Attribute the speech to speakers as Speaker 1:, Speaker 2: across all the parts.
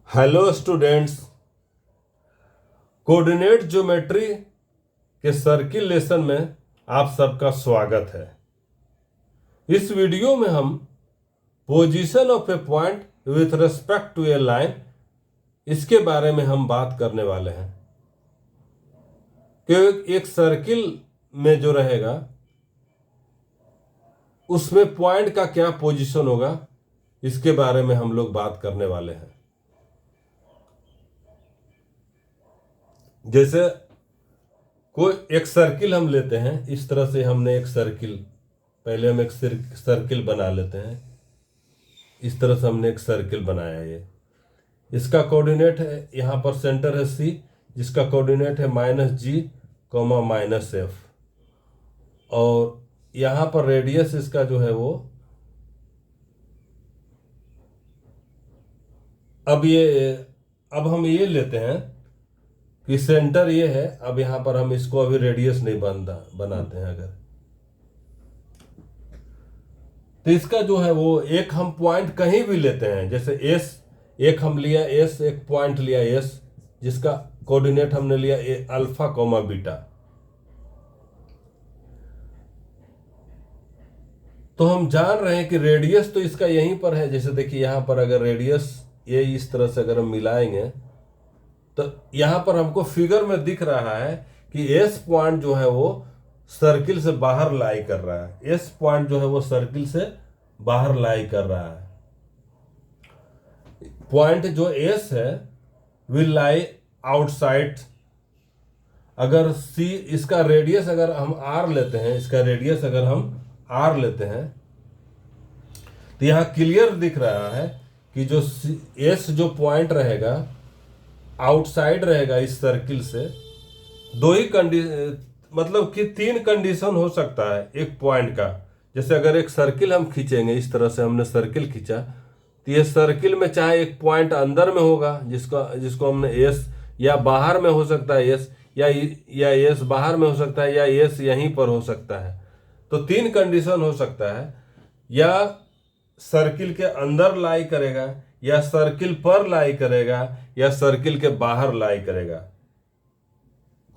Speaker 1: Hello students. Coordinate geometry के circle lesson में आप सबका स्वागत है। इस वीडियो में हम position of a point with respect to a line इसके बारे में हम बात करने वाले हैं कि एक सर्किल में जो रहेगा उसमें पॉइंट का क्या पोजीशन होगा, इसके बारे में हम लोग बात करने वाले हैं। जैसे कोई एक सर्किल हम लेते हैं, इस तरह से हमने एक सर्किल, पहले हम एक सर्किल बना लेते हैं। इस तरह से हमने एक सर्किल बनाया है। इसका कोऑर्डिनेट है, यहाँ पर सेंटर है सी, जिसका कोऑर्डिनेट है -G, -F, और यहाँ पर रेडियस इसका जो है वो अब हम ये लेते हैं कि सेंटर ये है। अब यहाँ पर हम इसको अभी रेडियस नहीं बनाते हैं। अगर तो इसका जो है वो एक हम पॉइंट कहीं भी लेते हैं, जैसे एस, एक हम लिया एस, एक पॉइंट लिया एस, जिसका कोऑर्डिनेट हमने लिया अल्फा कोमा बीटा। तो हम जान रहे हैं कि रेडियस तो इसका यहीं पर है। जैसे देखिए यहाँ पर अगर रेडियस ये इस तरह से अगर हम मिलाएंगे तो यहां पर हमको फिगर में दिख रहा है कि एस पॉइंट जो है वो सर्किल से बाहर लाई कर रहा है। एस पॉइंट जो है वो सर्किल से बाहर लाई कर रहा है। पॉइंट जो एस है विल लाई आउटसाइड। अगर सी, इसका रेडियस अगर हम आर लेते हैं, इसका रेडियस अगर हम आर लेते हैं तो यहां क्लियर दिख रहा है कि जो एस जो पॉइंट रहेगा आउटसाइड रहेगा इस सर्किल से। दो ही मतलब कि 3 कंडीशन हो सकता है एक पॉइंट का। जैसे अगर एक सर्किल हम खींचेंगे, इस तरह से हमने सर्किल खींचा, तो ये सर्किल में चाहे एक पॉइंट अंदर में होगा जिसको हमने एस, या बाहर में हो सकता है एस, या एस बाहर में हो सकता है, या एस यहीं पर हो सकता है। तो 3 कंडीशन हो सकता है, या सर्किल के अंदर लाई करेगा, या सर्किल पर लाई करेगा, या सर्किल के बाहर लाई करेगा।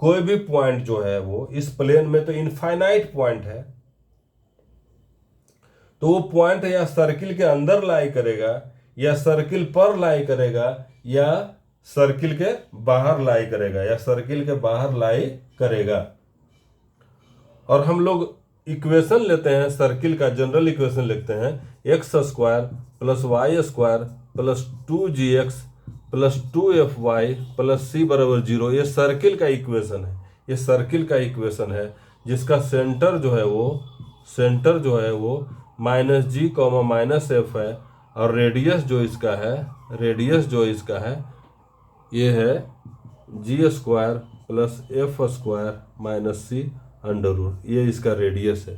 Speaker 1: कोई भी पॉइंट जो है वो इस प्लेन में तो इनफाइनाइट पॉइंट है, तो वो पॉइंट या सर्किल के अंदर लाई करेगा, या सर्किल पर लाई करेगा, या सर्किल के बाहर लाई करेगा, या सर्किल के बाहर लाई करेगा। और हम लोग इक्वेशन लेते हैं, सर्किल का जनरल इक्वेशन लिखते हैं, x² + y² + 2gx + 2fy + c = 0। ये सर्किल का इक्वेशन है। ये सर्किल का इक्वेशन है जिसका सेंटर जो है वो -G, -F है, और रेडियस जो इसका है ये है G² + F² - c √। ये इसका रेडियस है।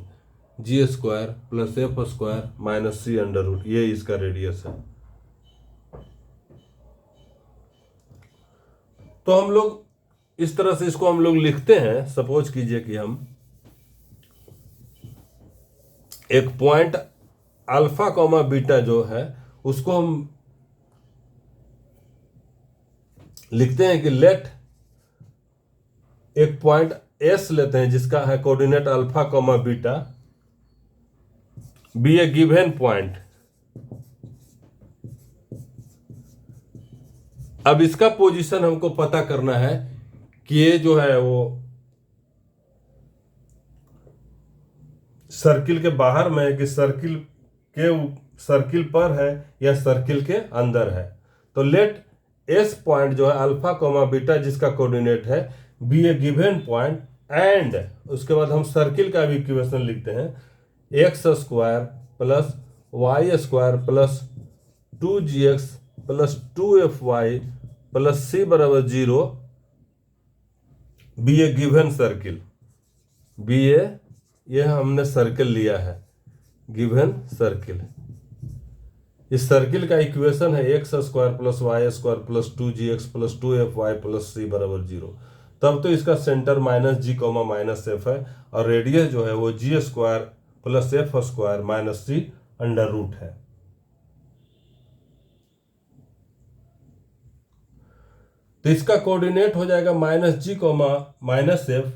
Speaker 1: G² + F² - c √। ये इसका रेडियस है। तो हम लोग इस तरह से इसको हम लोग लिखते हैं। सपोज कीजिए कि हम एक पॉइंट अल्फा कोमा बीटा जो है उसको हम लिखते हैं कि लेट एक पॉइंट एस लेते हैं जिसका है coordinate alpha comma beta be a given point. अब इसका पोजीशन हमको पता करना है कि ये जो है वो सर्किल के बाहर में है कि सर्किल पर है या सर्किल के अंदर है। तो लेट एस पॉइंट जो है अल्फा कोमा बीटा जिसका कोऑर्डिनेट है be a given point, and उसके बाद हम सर्किल का भी इक्वेशन लिखते हैं x² + y² + 2gx + 2fy + c = 0 B a given circle. ये हमने सर्किल लिया है, गिवन सर्किल। इस सर्किल का इक्वेशन है x² + y² + 2gx + 2fy + c = 0। तब तो इसका सेंटर -G, -F है, और रेडियस जो है वो G² + F² - c √। है। तो इसका कोऑर्डिनेट हो जाएगा -g, -f,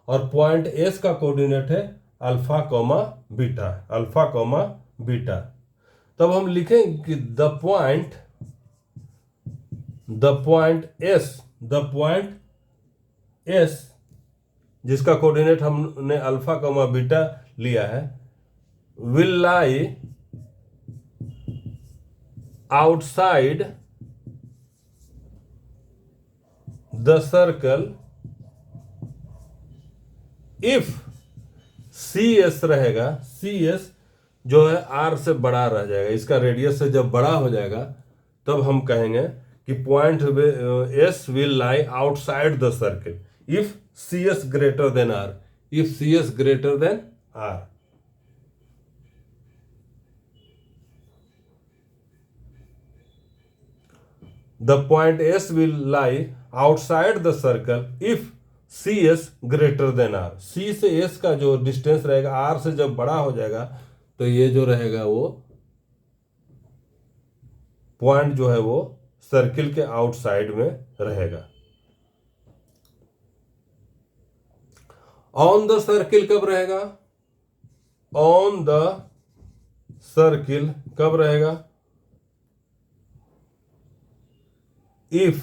Speaker 1: और पॉइंट एस का कोऑर्डिनेट है alpha comma beta, alpha comma beta. तब हम लिखेंगे कि द पॉइंट एस जिसका कोऑर्डिनेट हमने अल्फा कॉमा बीटा लिया है, will lie outside the circle if C S रहेगा, सी एस जो है आर से बड़ा रह जाएगा, इसका रेडियस से जब बड़ा हो जाएगा तब हम कहेंगे कि point S will lie outside the circle if C S greater than R, if C S greater than R. The point S will lie outside the circle if CS greater than R. C से S का जो distance रहेगा R से जब बड़ा हो जाएगा तो ये जो रहेगा वो पॉइंट जो है वो सर्किल के आउटसाइड में रहेगा। ऑन द सर्किल कब रहेगा? ऑन द सर्किल कब रहेगा? इफ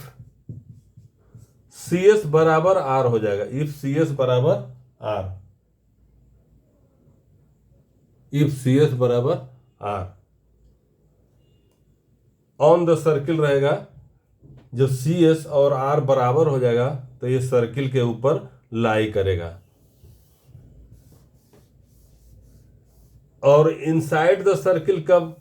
Speaker 1: सी एस बराबर आर हो जाएगा, इफ सी एस बराबर आर, इफ सी एस बराबर आर। ऑन द सर्किल रहेगा, जब सी एस और आर बराबर हो जाएगा तो ये सर्किल के ऊपर लाई करेगा। और इनसाइड द सर्किल कब?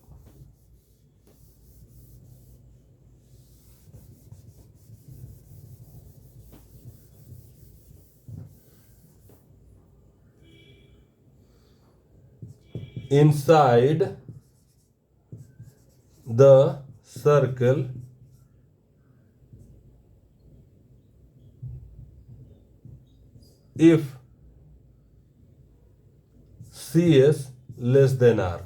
Speaker 1: inside the circle if CS less than R।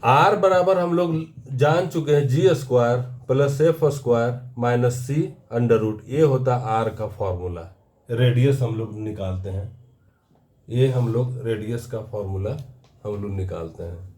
Speaker 1: R बराबर हम लोग जान चुके हैं G² plus F² minus C under root, ये होता R का फॉर्मूला। रेडियस हम लोग निकालते हैं, ये हम लोग रेडियस का फॉर्मूला हम लोग निकालते हैं।